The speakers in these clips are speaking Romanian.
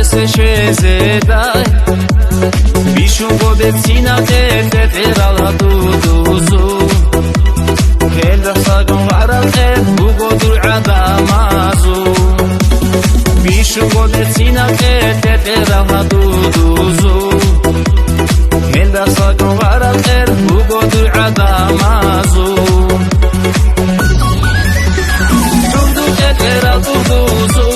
se shezedai Bishu godetsina te rala duduzu Hela sagun aral bugodur adamazu Bishu godetsina te rala duduzu Hela sagun aral bugodur adamazu Dudu te rala duduzu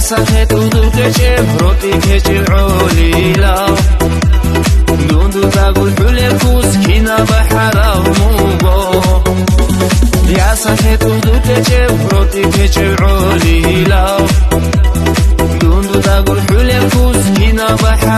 Sahet udu keche roti keche ulila Dundu tagul hule kus kina bahara mugo Ya sahet udu keche roti keche ulila Dundu tagul hule kus kina bahara